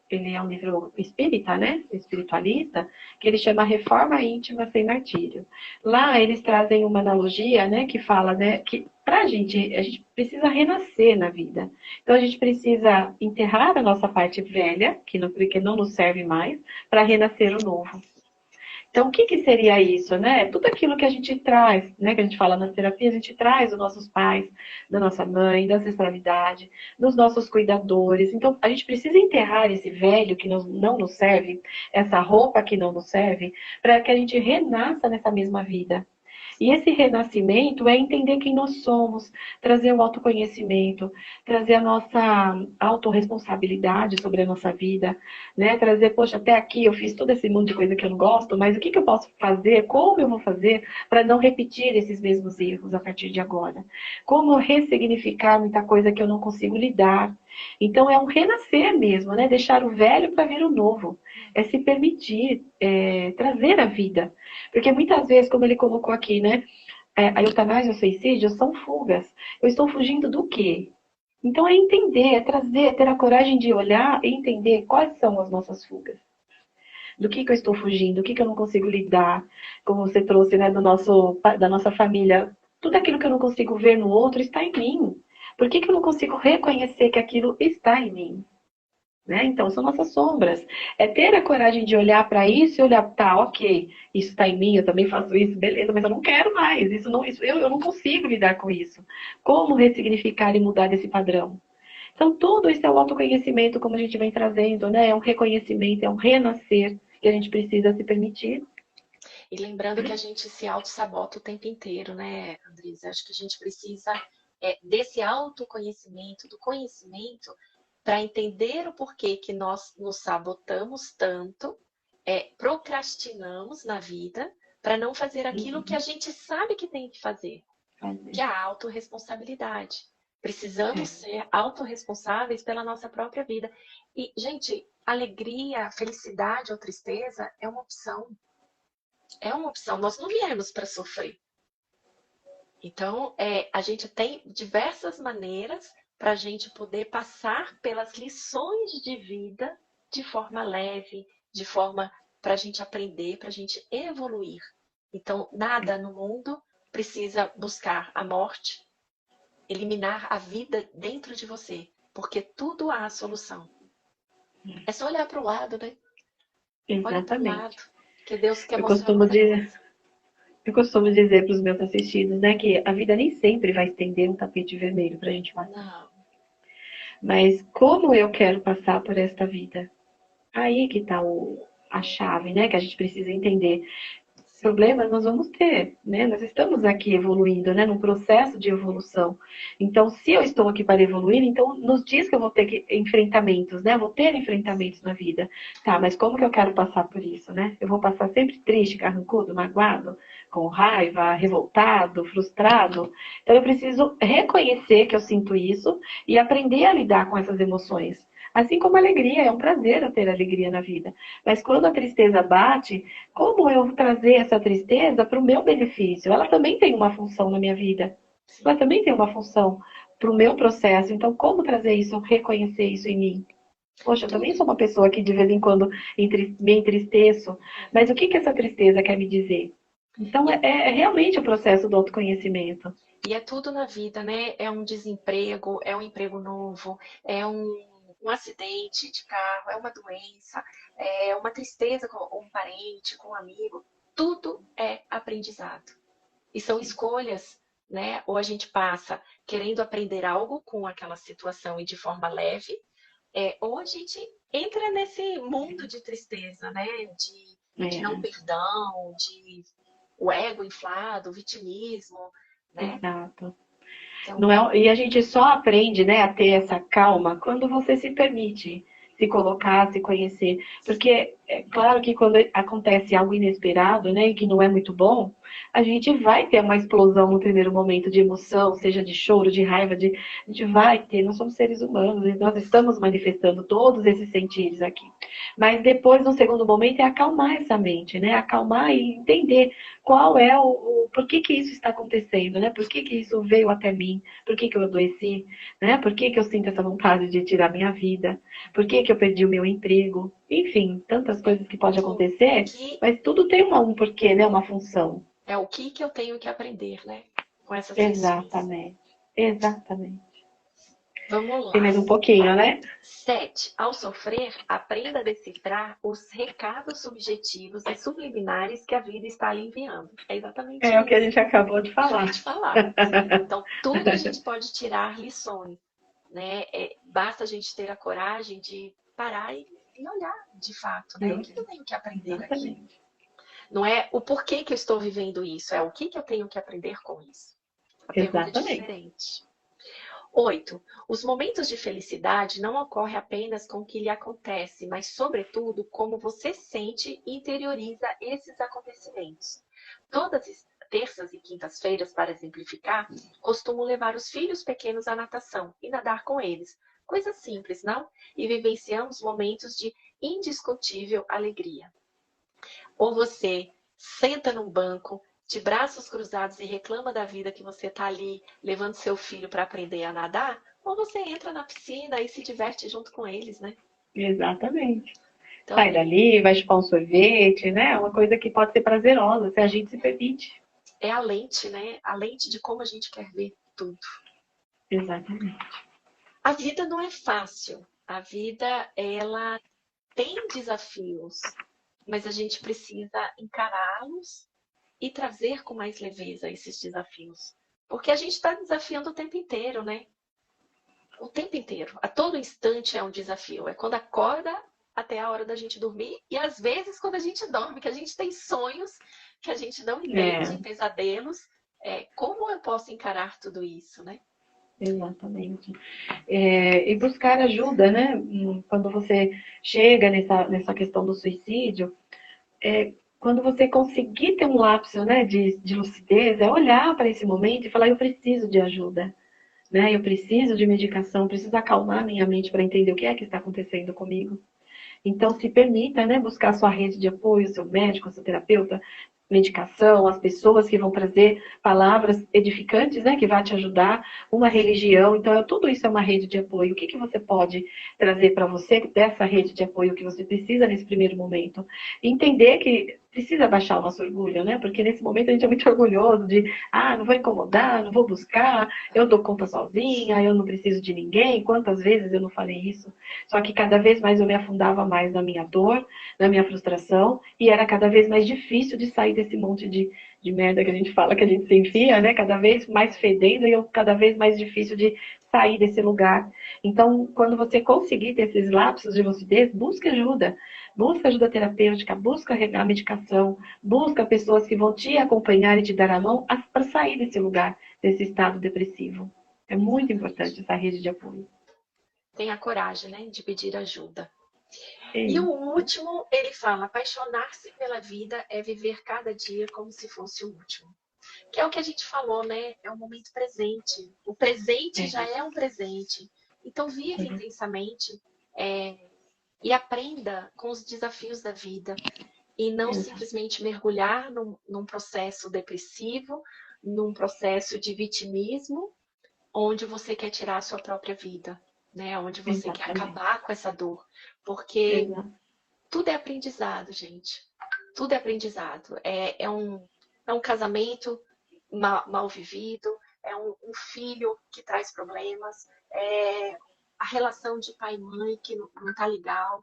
ele é um livro espírita, né, espiritualista, que ele chama Reforma Íntima Sem Martírio. Lá eles trazem uma analogia, né, que fala, né, que a gente precisa renascer na vida. Então a gente precisa enterrar a nossa parte velha, que não nos serve mais, para renascer o novo. Então, o que, que seria isso, né? Tudo aquilo que a gente traz, né? Que a gente fala nas terapias, a gente traz dos nossos pais, da nossa mãe, da ancestralidade, dos nossos cuidadores. Então, a gente precisa enterrar esse velho que não nos serve, essa roupa que não nos serve, para que a gente renasça nessa mesma vida. E esse renascimento é entender quem nós somos, trazer o autoconhecimento, trazer a nossa autorresponsabilidade sobre a nossa vida, né? Trazer, poxa, até aqui eu fiz todo esse monte de coisa que eu não gosto, mas o que eu posso fazer, como eu vou fazer para não repetir esses mesmos erros a partir de agora? Como ressignificar muita coisa que eu não consigo lidar? Então é um renascer mesmo, né? Deixar o velho para vir o novo. É se permitir trazer a vida. Porque muitas vezes, como ele colocou aqui, né? A eutanásia e o suicídio são fugas. Eu estou fugindo do quê? Então é entender, é trazer, é ter a coragem de olhar e entender quais são as nossas fugas. do que eu estou fugindo, o que eu não consigo lidar, como você trouxe, né, da nossa família. Tudo aquilo que eu não consigo ver no outro está em mim. Por que eu não consigo reconhecer que aquilo está em mim? Né? Então, são nossas sombras. É ter a coragem de olhar para isso e olhar, tá, ok, isso está em mim, eu também faço isso, beleza, mas eu não quero mais. Eu não consigo lidar com isso. Como ressignificar e mudar esse padrão? Então, tudo isso é o autoconhecimento, como a gente vem trazendo, né? É um reconhecimento, é um renascer que a gente precisa se permitir. E lembrando que a gente se auto-sabota o tempo inteiro, né, Andresa? Acho que a gente precisa desse autoconhecimento, do conhecimento, para entender o porquê que nós nos sabotamos tanto, procrastinamos na vida, para não fazer aquilo que a gente sabe que tem que fazer, que é a autorresponsabilidade. Precisamos ser autorresponsáveis pela nossa própria vida. E, gente, alegria, felicidade ou tristeza é uma opção. É uma opção. Nós não viemos para sofrer. Então, a gente tem diversas maneiras para a gente poder passar pelas lições de vida de forma leve, de forma para a gente aprender, para a gente evoluir. Então, nada no mundo precisa buscar a morte, eliminar a vida dentro de você, porque tudo há solução. É só olhar para o lado, né? Olha para o lado, Exatamente. que Deus quer Eu mostrar costumo, muita de, coisa. eu costumo dizer para os meus assistidos, né, que a vida nem sempre vai estender um tapete vermelho para a gente passar. Não. Mas como eu quero passar por esta vida? Aí que está a chave, né, que a gente precisa entender. Problemas nós vamos ter, né? Nós estamos aqui evoluindo, né? Num processo de evolução. Então, se eu estou aqui para evoluir, então nos diz que eu vou ter enfrentamentos, né? Vou ter enfrentamentos na vida. Tá, mas como que eu quero passar por isso, né? Eu vou passar sempre triste, carrancudo, magoado, com raiva, revoltado, frustrado. Então, eu preciso reconhecer que eu sinto isso e aprender a lidar com essas emoções. Assim como a alegria, é um prazer eu ter alegria na vida. Mas quando a tristeza bate, como eu trazer essa tristeza para o meu benefício? Ela também tem uma função na minha vida. Sim. Ela também tem uma função para o meu processo. Então, como trazer isso, reconhecer isso em mim? Poxa, eu também Tudo. sou uma pessoa que de vez em quando me entristeço, mas o que essa tristeza quer me dizer? Então, E, é realmente o processo do autoconhecimento. e é tudo na vida, né? É um desemprego, é um emprego novo, é um acidente de carro, é uma doença, é uma tristeza com um parente, com um amigo. Tudo é aprendizado. E são escolhas, né? Ou a gente passa querendo aprender algo com aquela situação e de forma leve, ou a gente entra nesse mundo de tristeza, né? De não É, perdão, de o ego inflado, o vitimismo, né? exato. Não Então, é, e a gente só aprende, né, a ter essa calma quando você se permite se colocar, se conhecer. Porque é claro que quando acontece algo inesperado, né, e que não é muito bom, a gente vai ter uma explosão no primeiro momento de emoção, seja de choro, de raiva, a gente vai ter, nós somos seres humanos, e nós estamos manifestando todos esses sentidos aqui. Mas depois, no segundo momento, é acalmar essa mente, né, acalmar e entender qual é por que isso está acontecendo, né, por que isso veio até mim, por que eu adoeci, né, por que eu sinto essa vontade de tirar minha vida, por que eu perdi o meu emprego? Enfim, tantas coisas que podem o acontecer, que mas tudo tem um porquê, né? Uma função. é o que eu tenho que aprender, né? Com essas lições. Exatamente. Exatamente. Vamos Tem lá. mais um pouquinho, né? 7. Ao sofrer, aprenda a decifrar os recados subjetivos e subliminares que a vida está lhe enviando. É exatamente É o que a isso. gente acabou de Acabei falar. de falar. Então, tudo a gente pode tirar lições, né? Basta a gente ter a coragem de parar e olhar de fato, né? O que eu tenho que aprender aqui? Exatamente. Não é o porquê que eu estou vivendo isso, é o que eu tenho que aprender com isso. A pergunta é Exatamente. diferente. 8. Os momentos de felicidade não ocorrem apenas com o que lhe acontece, mas, sobretudo, como você sente e interioriza esses acontecimentos. Todas as terças e quintas-feiras, para exemplificar, costumo levar os filhos pequenos à natação e nadar com eles. Coisa simples, não? E vivenciamos momentos de indiscutível alegria. Ou você senta num banco, de braços cruzados e reclama da vida que você está ali levando seu filho para aprender a nadar, ou você entra na piscina e se diverte junto com eles, né? Exatamente. Sai dali, vai chupar um sorvete, né? Uma coisa que pode ser prazerosa, se a gente se permite. É a lente, né? A lente de como a gente quer ver tudo. Exatamente. A vida não é fácil. A vida, ela tem desafios, mas a gente precisa encará-los e trazer com mais leveza esses desafios. Porque a gente está desafiando o tempo inteiro, né? O tempo inteiro. A todo instante é um desafio. É quando acorda até a hora da gente dormir e às vezes quando a gente dorme, que a gente tem sonhos que a gente não entende, pesadelos. Como eu posso encarar tudo isso, né? Exatamente. E buscar ajuda, né? Quando você chega nessa questão do suicídio, quando você conseguir ter um lapso, né, de lucidez, é olhar para esse momento e falar, eu preciso de ajuda, né? Eu preciso de medicação, preciso acalmar minha mente para entender o que é que está acontecendo comigo. Então, se permita, né, buscar a sua rede de apoio, seu médico, seu terapeuta, medicação, as pessoas que vão trazer palavras edificantes, né, que vai te ajudar, uma religião. Então, tudo isso é uma rede de apoio. O que, que você pode trazer para você dessa rede de apoio que você precisa nesse primeiro momento? Entender que precisa baixar o nosso orgulho, né? Porque nesse momento a gente é muito orgulhoso de, não vou incomodar, não vou buscar, eu dou conta sozinha, eu não preciso de ninguém. Quantas vezes eu não falei isso? Só que cada vez mais eu me afundava mais na minha dor, na minha frustração, e era cada vez mais difícil de sair desse monte de merda que a gente fala, que a gente se enfia, né? Cada vez mais fedendo e eu cada vez mais difícil de sair desse lugar. Então, quando você conseguir ter esses lapsos de lucidez, busque ajuda. Busca ajuda terapêutica, busca a medicação, busca pessoas que vão te acompanhar e te dar a mão para sair desse lugar, desse estado depressivo. É muito importante essa rede de apoio. Tenha coragem, né, de pedir ajuda. É. E o último, ele fala, apaixonar-se pela vida é viver cada dia como se fosse o último. Que é o que a gente falou, né? É o momento presente. O presente já é um presente. Então, vive intensamente e aprenda com os desafios da vida. E não simplesmente mergulhar num processo depressivo, num processo de vitimismo, onde você quer tirar a sua própria vida, né? Onde você quer acabar com essa dor. Porque tudo é aprendizado, gente. Tudo é aprendizado. É um casamento mal vivido, é um filho que traz problemas, é a relação de pai e mãe que não tá legal,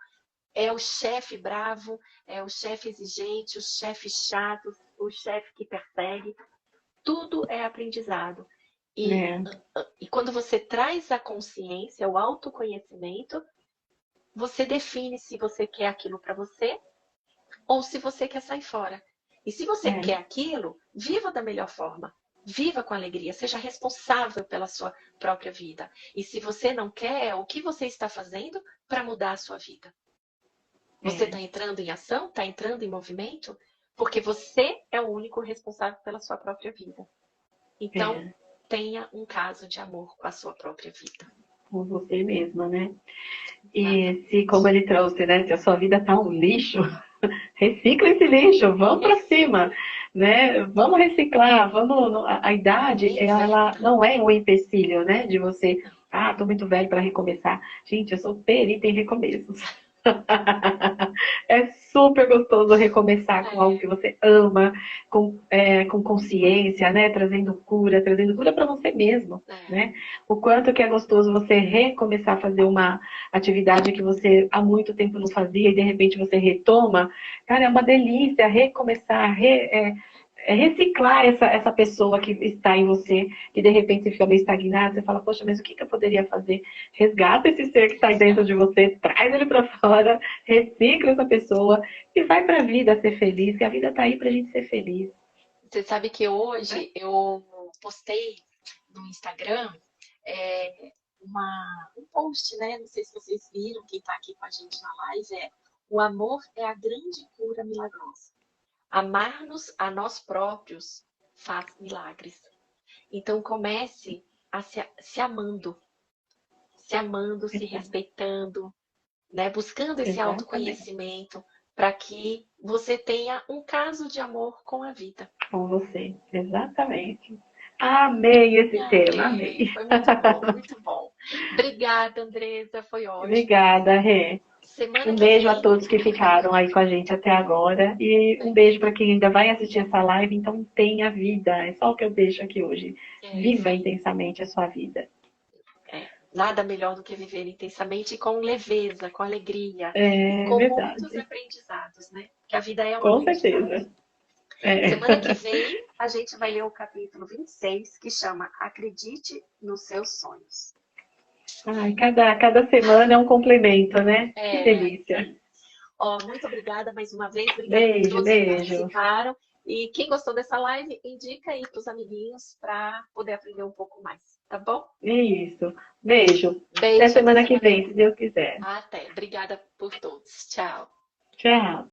é o chefe bravo, é o chefe exigente, o chefe chato, o chefe que persegue. Tudo é aprendizado. E quando você traz a consciência, o autoconhecimento, você define se você quer aquilo para você ou se você quer sair fora. E se você quer aquilo, viva da melhor forma. Viva com alegria, seja responsável pela sua própria vida. E se você não quer, o que você está fazendo para mudar a sua vida? Você está entrando em ação? Está entrando em movimento? Porque você é o único responsável pela sua própria vida. Então, tenha um caso de amor com a sua própria vida. Com você mesma, né? E se, como ele trouxe, né? Se a sua vida tá um lixo, recicla esse lixo, vamos para cima, né? Vamos reciclar, vamos. A idade, ela não é um empecilho, né? De você, tô muito velho para recomeçar. Gente, eu sou perita em recomeços. É super gostoso recomeçar com algo que você ama, com consciência, né? Trazendo cura para você mesmo, né? O quanto que é gostoso você recomeçar a fazer uma atividade que você há muito tempo não fazia e de repente você retoma. Cara, é uma delícia recomeçar, reciclar essa pessoa que está em você, que de repente fica meio estagnada, você fala, poxa, mas o que eu poderia fazer? Resgata esse ser que está dentro de você, traz ele para fora, recicla essa pessoa e vai para a vida ser feliz, que a vida está aí para a gente ser feliz. Você sabe que hoje eu postei no Instagram um post, né? Não sei se vocês viram, quem está aqui com a gente na live, o amor é a grande cura milagrosa. Amar-nos a nós próprios faz milagres. Então comece se amando, se respeitando, né? Buscando esse autoconhecimento para que você tenha um caso de amor com a vida. Com você, exatamente. Amei esse tema, amei. Foi muito bom, muito bom. Obrigada, Andresa, foi ótimo. Obrigada, Rê. Semana Um que beijo a vem, todos que ficaram aí com a gente até agora. E um beijo para quem ainda vai assistir essa live. Então, tenha vida. É só o que eu deixo aqui hoje. é isso Viva aí. intensamente a sua vida. Nada melhor do que viver intensamente com leveza, com alegria e É com muitos verdade. aprendizados, né? Que a vida é um Com aprendizado. certeza. É. Semana que vem, a gente vai ler o capítulo 26, que chama Acredite nos seus sonhos. Ai, cada semana é um complemento, né? Que É, delícia. ó, muito obrigada mais uma vez, obrigada por Beijo, todos que beijo. participaram. E quem gostou dessa live, indica aí para os amiguinhos para poder aprender um pouco mais, tá bom? Isso. Beijo. Até Beijo, até semana que semana que vem, vem. se Deus quiser. Até. Obrigada por todos. Tchau. Tchau.